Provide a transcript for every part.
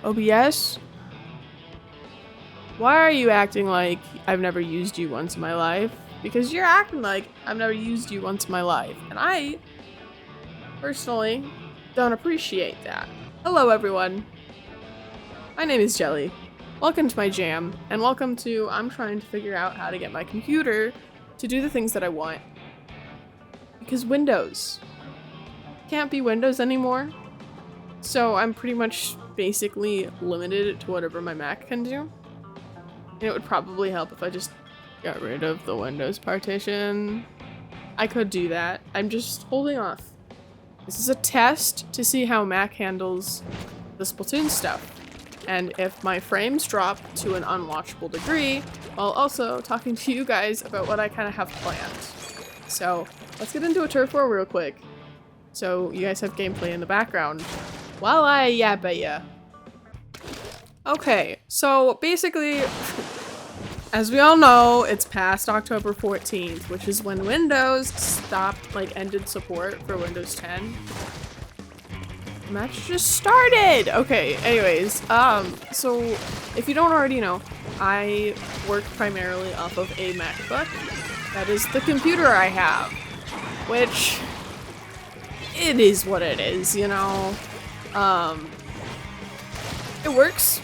OBS? Why are you acting like I've never used you once in my life? Because you're acting like I've never used you once in my life. And I, personally, don't appreciate that. Hello everyone. My name is Jelly. Welcome to my jam, and welcome to I'm trying to figure out how to get my computer to do the things that I want. Because Windows can't be Windows anymore. So I'm pretty much basically limited to whatever my Mac can do. And it would probably help if I just got rid of the Windows partition. I could do that. I'm just holding off. This is a test to see how Mac handles the Splatoon stuff. And if my frames drop to an unwatchable degree, while also talking to you guys about what I kind of have planned. So let's get into a turf war real quick. So you guys have gameplay in the background while I yap at ya. Okay, so basically, as we all know, it's past October 14th, which is when Windows stopped, ended support for Windows 10. The match just started! Okay, anyways, so if you don't already know, I work primarily off of a Macbook. That is the computer I have, which, it is what it is, you know? It works.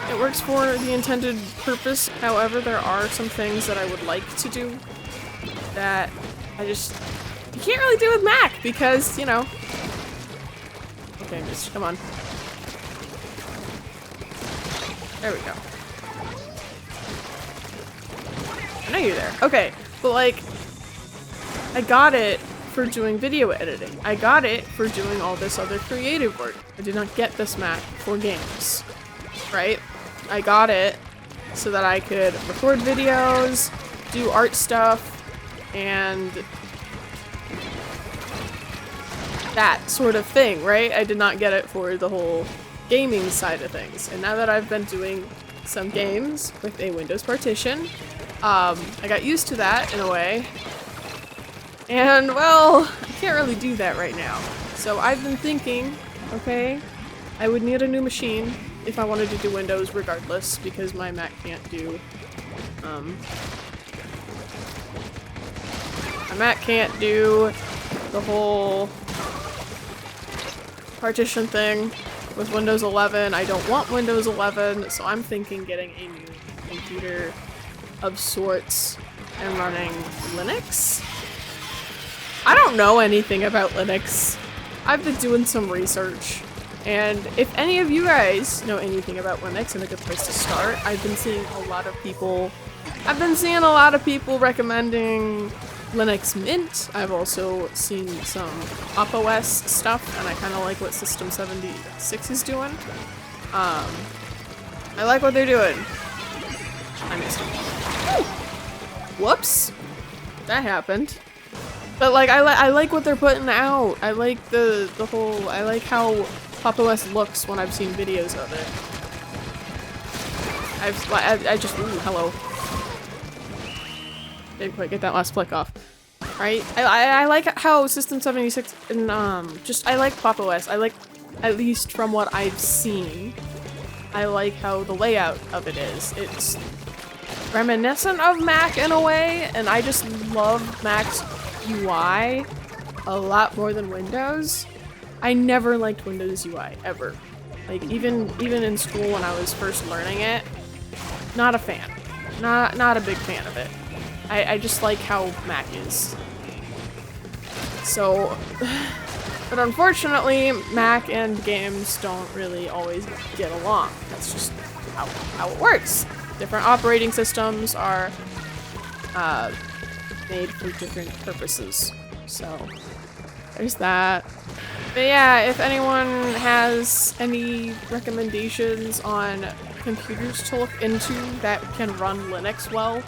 It works for the intended purpose. However, there are some things that I would like to do that you can't really do with Mac because, you know. Okay, miss, come on. There we go. I know you're there. Okay, but I got it for doing video editing. I got it for doing all this other creative work. I did not get this Mac for games, right? I got it so that I could record videos, do art stuff, and that sort of thing, right? I did not get it for the whole gaming side of things. And now that I've been doing some games with a Windows partition, I got used to that in a way. And, well, I can't really do that right now. So I've been thinking, okay, I would need a new machine if I wanted to do Windows regardless, because my Mac can't do, my Mac can't do the whole partition thing with Windows 11. I don't want Windows 11, so I'm thinking getting a new computer of sorts and running Linux. I don't know anything about Linux. I've been doing some research, and if any of you guys know anything about Linux and a good place to start, I've been seeing a lot of people recommending Linux Mint. I've also seen some MacOS stuff, and I kind of like what System 76 is doing. I like what they're doing. I missed it. Whoops! That happened. But I like what they're putting out. I like the whole, I like how MacOS looks when I've seen videos of it. I just, ooh, hello. Didn't quite get that last flick off. Right? I like how System 76 and I like MacOS. I like, at least from what I've seen, I like how the layout of it is. It's reminiscent of Mac in a way, and I just love Mac's UI a lot more than Windows. I never liked Windows UI ever. Even in school when I was first learning it, not a fan. Not a big fan of it. I just like how Mac is. So, but unfortunately, Mac and games don't really always get along. That's just how it works. Different operating systems are made for different purposes. So, there's that. But yeah, if anyone has any recommendations on computers to look into that can run Linux well,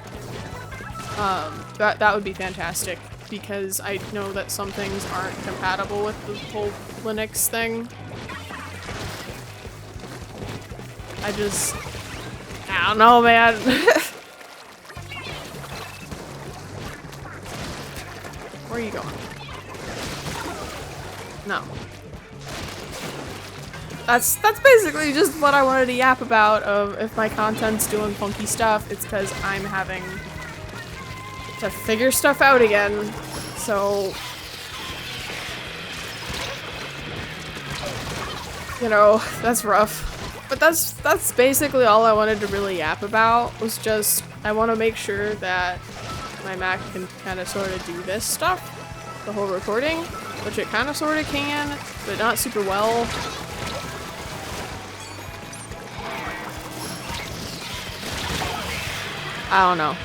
that would be fantastic, because I know that some things aren't compatible with the whole Linux thing. I don't know, man. Where are you going? No. that's basically just what I wanted to yap about. Of if my content's doing funky stuff, it's because I'm having to figure stuff out again. So, you know, that's rough. But that's basically all I wanted to really yap about, was just I want to make sure that my Mac can kind of sort of do this stuff, the whole recording, which it kind of sort of can, but not super well. I don't know.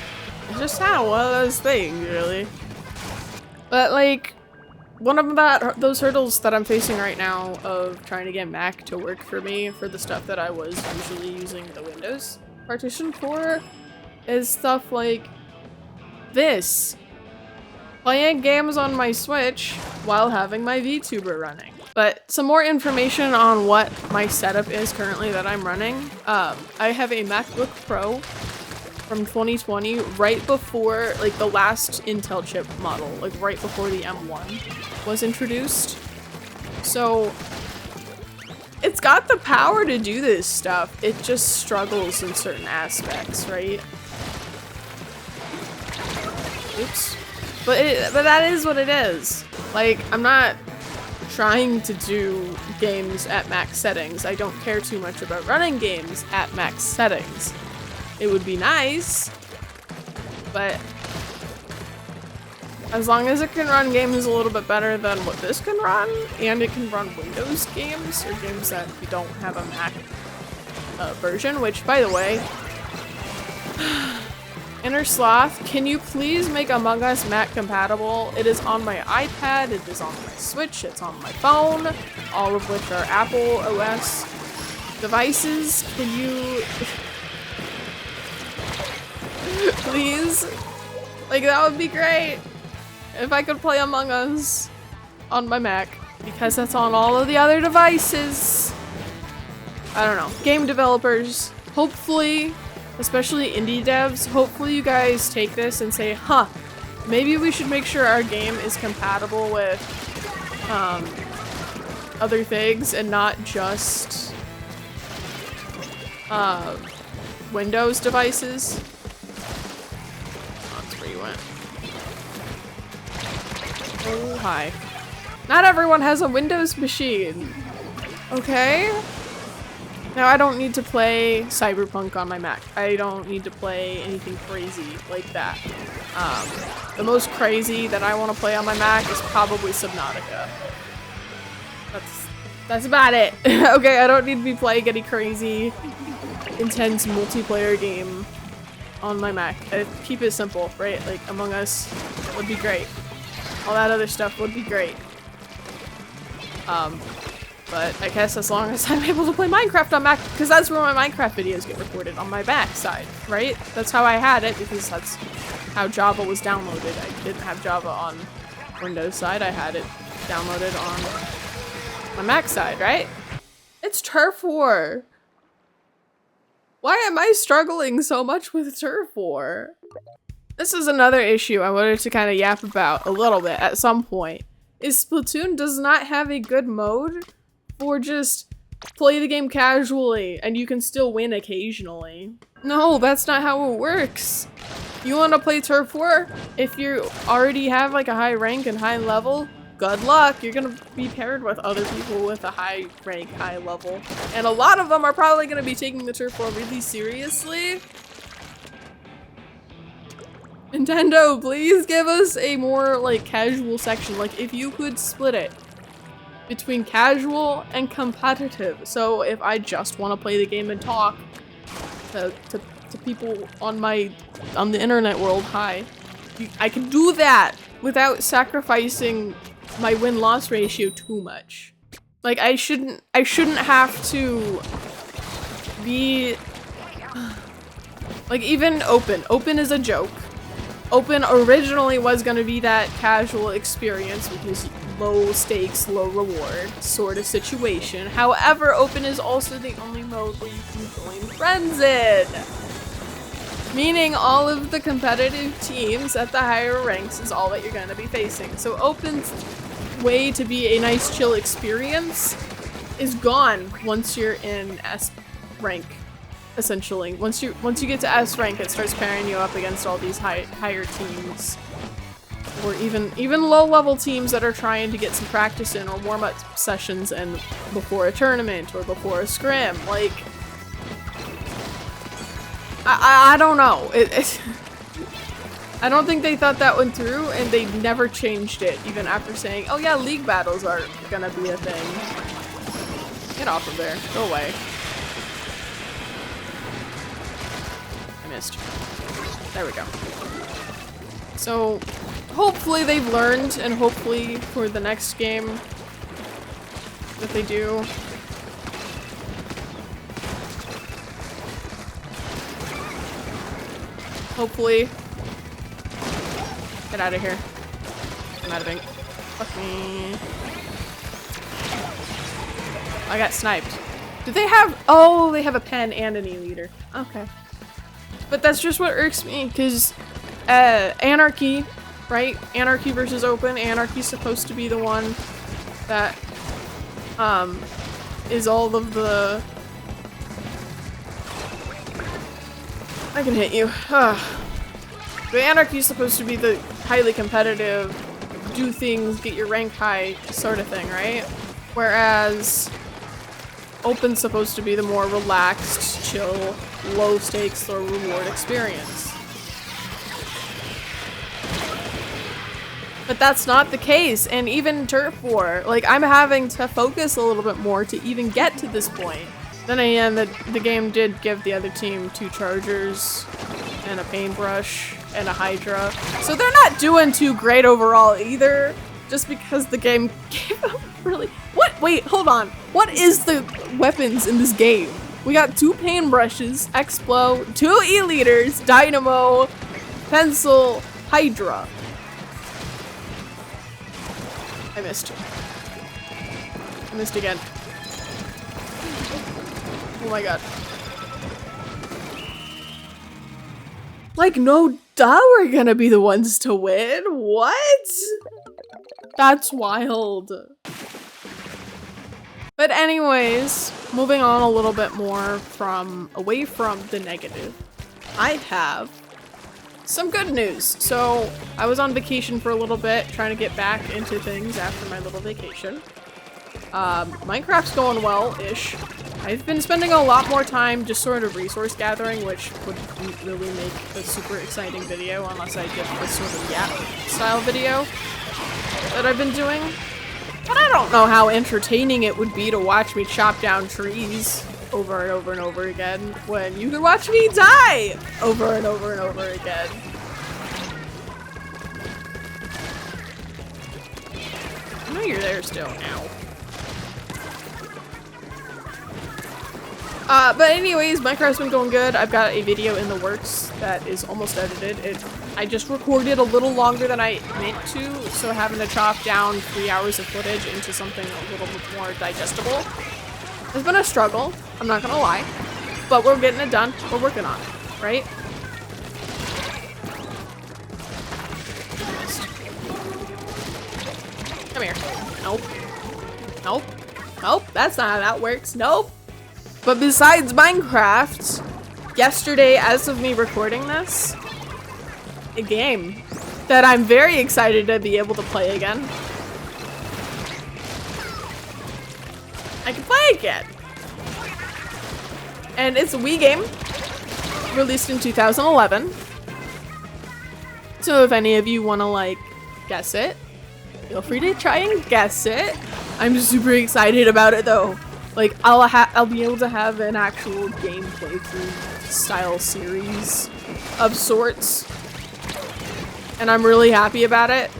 It's just kind of one of those things, really. But like, one of those hurdles that I'm facing right now of trying to get Mac to work for me for the stuff that I was usually using the Windows partition for is stuff like this. Playing games on my Switch while having my VTuber running. But some more information on what my setup is currently that I'm running. I have a MacBook Pro from 2020, right before, like, the last Intel chip model, like right before the M1 was introduced. So it's got the power to do this stuff. It just struggles in certain aspects, right? Oops. But that is what it is. Like, I'm not trying to do games at max settings. I don't care too much about running games at max settings. It would be nice, but as long as it can run games a little bit better than what this can run, and it can run Windows games, or games that you don't have a Mac version, which, by the way, Inner Sloth, can you please make Among Us Mac compatible? It is on my iPad, it is on my Switch, it's on my phone, all of which are Apple OS devices. Can you... please? Like, that would be great if I could play Among Us on my Mac, because that's on all of the other devices. I don't know. Game developers, hopefully, especially indie devs, hopefully you guys take this and say, huh, maybe we should make sure our game is compatible with other things and not just Windows devices. That's where you went. Oh, hi. Not everyone has a Windows machine. Okay? Now, I don't need to play Cyberpunk on my Mac. I don't need to play anything crazy like that. The most crazy that I want to play on my Mac is probably Subnautica. That's about it. Okay, I don't need to be playing any crazy, intense multiplayer game on my Mac. I keep it simple, right? Like, Among Us would be great. All that other stuff would be great. But I guess as long as I'm able to play Minecraft on Mac, because that's where my Minecraft videos get recorded, on my Mac side, right? That's how I had it, because that's how Java was downloaded. I didn't have Java on Windows side, I had it downloaded on my Mac side, right? It's Turf War! Why am I struggling so much with Turf War? This is another issue I wanted to kind of yap about a little bit at some point. Is Splatoon does not have a good mode for just play the game casually and you can still win occasionally. No, that's not how it works. You want to play Turf War? If you already have like a high rank and high level, good luck. You're gonna be paired with other people with a high rank, high level. And a lot of them are probably gonna be taking the Turf War really seriously. Nintendo, please give us a more like casual section. Like if you could split it between casual and competitive. So if I just want to play the game and talk to people on the internet world, hi, I can do that without sacrificing my win-loss ratio too much. Like I shouldn't have to be like even open is a joke. Open originally was going to be that casual experience, which is low stakes, low reward sort of situation. However, open is also the only mode where you can join friends in. Meaning all of the competitive teams at the higher ranks is all that you're going to be facing. So open's way to be a nice chill experience is gone once you're in S rank, essentially. Once you get to S rank, it starts pairing you up against all these higher teams. Or even low-level teams that are trying to get some practice in, or warm-up sessions and before a tournament or before a scrim. Like, I don't know. I don't think they thought that went through, and they never changed it, even after saying, oh yeah, league battles are gonna be a thing. Get off of there. Go away. I missed. There we go. So, hopefully they've learned, and hopefully for the next game that they do, hopefully. Get out of here. I'm out of ink. Fuck me. I got sniped. Do they have- oh, they have a pen and an e-leader. Okay. But that's just what irks me, because Anarchy, right? Anarchy versus Open. Anarchy's supposed to be the one that is all of the... I can hit you. The Anarchy's supposed to be the highly competitive, do things, get your rank high sort of thing, right? Whereas Open's supposed to be the more relaxed, chill, low stakes, low reward experience. But that's not the case, and even Turf War, like, I'm having to focus a little bit more to even get to this point. Then again, the game did give the other team 2 chargers and a paintbrush and a Hydra. So they're not doing too great overall either, just because the game gave them really- what? Wait, hold on. What is the weapons in this game? We got 2 paintbrushes, Explo, 2 E-leaders, Dynamo, Pencil, Hydra. I missed. I missed again. Oh my god. Like, no duh, we're gonna be the ones to win? What? That's wild. But anyways, moving on a little bit more away from the negative, I have some good news. So I was on vacation for a little bit, trying to get back into things after my little vacation. Minecraft's going well-ish. I've been spending a lot more time just sort of resource gathering, which wouldn't really make a super exciting video unless I did this sort of yap style video that I've been doing. But I don't know how entertaining it would be to watch me chop down trees over and over and over again when you could watch me die over and over and over again. I know you're there still. Ow. But anyways, Minecraft's been going good. I've got a video in the works that is almost edited. I just recorded a little longer than I meant to, so having to chop down 3 hours of footage into something a little bit more digestible has been a struggle, I'm not gonna lie. But we're getting it done. We're working on it, right? Come here. Nope. Nope. Nope. That's not how that works. Nope. But besides Minecraft, yesterday, as of me recording this, a game that I'm very excited to be able to play again. I can play again. And it's a Wii game, released in 2011. So if any of you want to, like, guess it, feel free to try and guess it. I'm super excited about it, though. Like, I'll be able to have an actual game playthrough style series of sorts. And I'm really happy about it.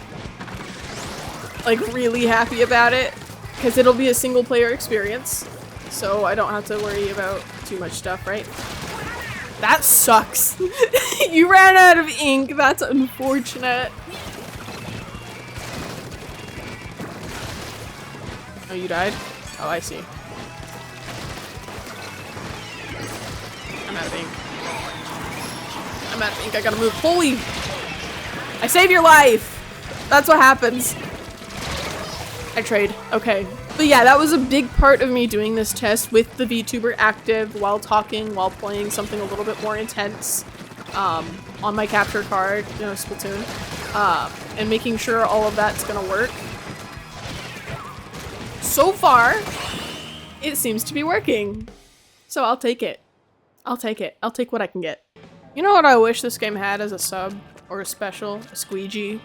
Like, really happy about it. Because it'll be a single player experience. So I don't have to worry about too much stuff, right? That sucks. You ran out of ink. That's unfortunate. Oh, you died? Oh, I see. I'm out of ink. I'm out of ink. I gotta move. Holy! I save your life! That's what happens. I trade. Okay. But yeah, that was a big part of me doing this test with the VTuber active while talking, while playing something a little bit more intense on my capture card, you know, Splatoon, and making sure all of that's gonna work. So far, it seems to be working. So I'll take it. I'll take it. I'll take what I can get. You know what I wish this game had as a sub or a special? A squeegee.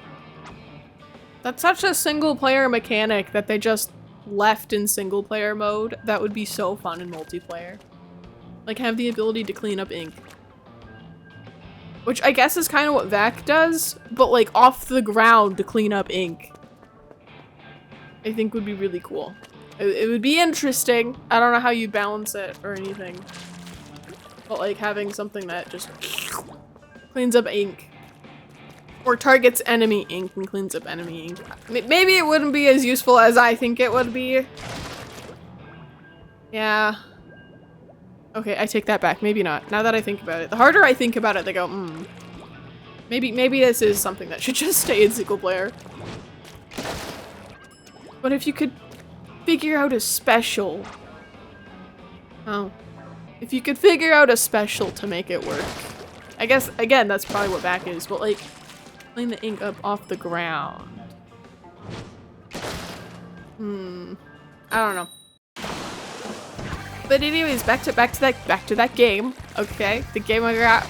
That's such a single player mechanic that they just left in single player mode. That would be so fun in multiplayer. Like, have the ability to clean up ink. Which I guess is kind of what Vac does, but like off the ground to clean up ink. I think would be really cool. It would be interesting. I don't know how you balance it or anything. But like having something that just cleans up ink. Or targets enemy ink and cleans up enemy ink. Maybe it wouldn't be as useful as I think it would be. Yeah. Okay, I take that back. Maybe not. Now that I think about it. The harder I think about it, they go, Maybe this is something that should just stay in single player. But if you could figure out a special. Oh. If you could figure out a special to make it work. I guess, again, that's probably what back is, but like, clean the ink up off the ground. I don't know. But anyways, back to that game. Okay, the game I got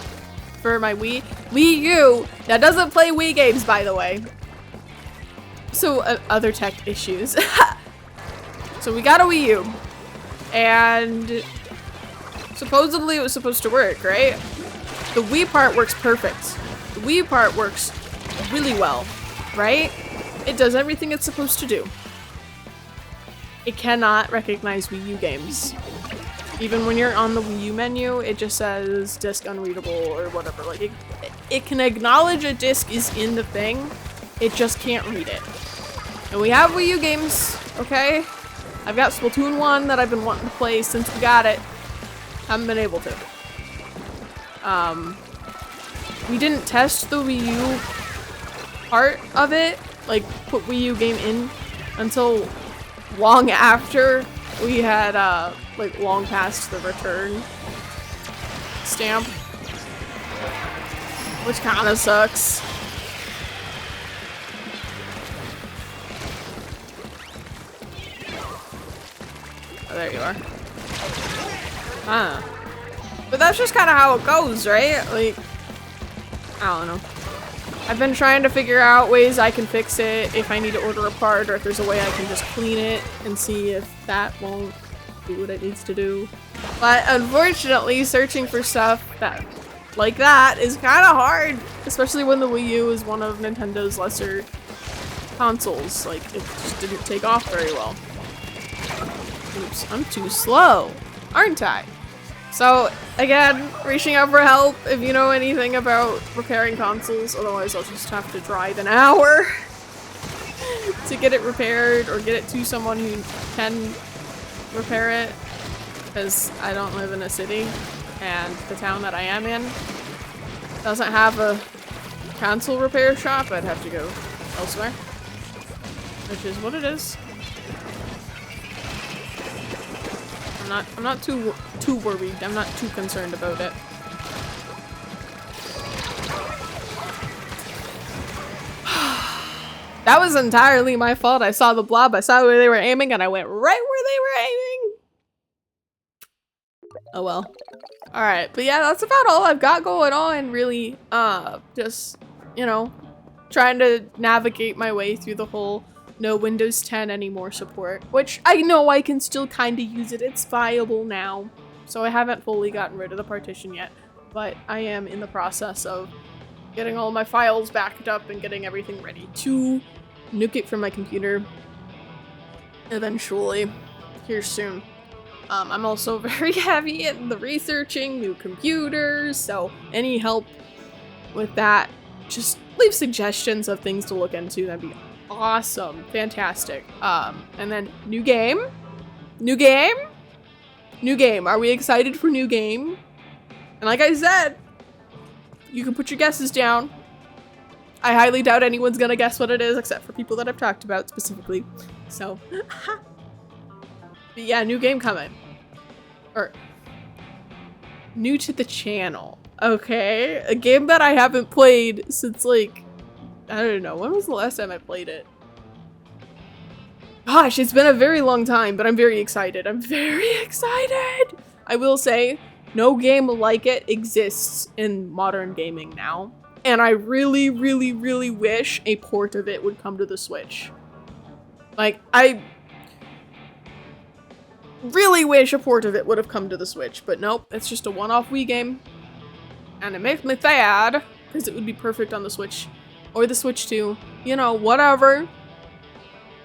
for my Wii U that doesn't play Wii games, by the way. So other tech issues. So we got a Wii U, and supposedly it was supposed to work, right? The Wii part works perfect. The Wii part works really well, right? It does everything it's supposed to do. It cannot recognize Wii U games. Even when you're on the Wii U menu, it just says disc unreadable or whatever. Like it can acknowledge a disc is in the thing, it just can't read it. And we have Wii U games, okay? I've got Splatoon 1 that I've been wanting to play since we got it. Haven't been able to. We didn't test the Wii U part of it, like put Wii U game in until long after we had like long past the return stamp, which kind of sucks. Oh, there you are. But that's just kind of how it goes, right? Like, I don't know. I've been trying to figure out ways I can fix it, if I need to order a part, or if there's a way I can just clean it and see if that won't do what it needs to do. But unfortunately, searching for stuff like that is kind of hard, especially when the Wii U is one of Nintendo's lesser consoles. Like, it just didn't take off very well. Oops, I'm too slow, aren't I? So, again, reaching out for help if you know anything about repairing consoles, otherwise I'll just have to drive an hour to get it repaired or get it to someone who can repair it, because I don't live in a city and the town that I am in doesn't have a console repair shop. I'd have to go elsewhere, which is what it is. I'm not too worried. I'm not too concerned about it. That was entirely my fault. I saw the blob, I saw where they were aiming, and I went right where they were aiming. Oh well. Alright, but yeah, that's about all I've got going on, really. Just, you know, trying to navigate my way through the whole no Windows 10 anymore support, which I know I can still kind of use it. It's viable now. So I haven't fully gotten rid of the partition yet, but I am in the process of getting all my files backed up and getting everything ready to nuke it from my computer eventually, here soon. I'm also very heavy in the researching new computers, so any help with that, just leave suggestions of things to look into. That'd be awesome. Fantastic. And then new game. Are we excited for new game? And like I said, you can put your guesses down. I highly doubt anyone's gonna guess what it is except for people that I've talked about specifically. So, But yeah, new game coming. Or new to the channel. Okay, a game that I haven't played since like, I don't know, when was the last time I played it? Gosh, it's been a very long time, but I'm very excited. I'm very excited! I will say, no game like it exists in modern gaming now. And I really, really, really wish a port of it would come to the Switch. Like, I really wish a port of it would have come to the Switch, but nope, it's just a one-off Wii game. And it makes me sad, because it would be perfect on the Switch. Or the Switch 2. You know, whatever.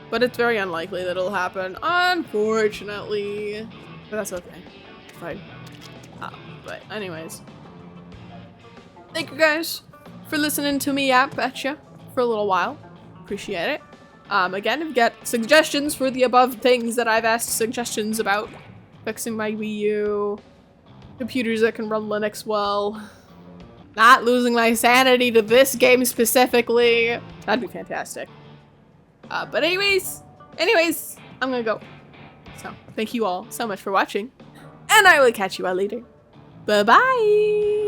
But it's very unlikely that it'll happen, unfortunately. But that's okay. It's fine. But anyways. Thank you guys for listening to me yap at ya for a little while. Appreciate it. Again, if you got suggestions for the above things that I've asked suggestions about, fixing my Wii U, computers that can run Linux well, not losing my sanity to this game specifically, that'd be fantastic. But anyways, I'm gonna go. So, thank you all so much for watching, and I will catch you all later. Bye-bye!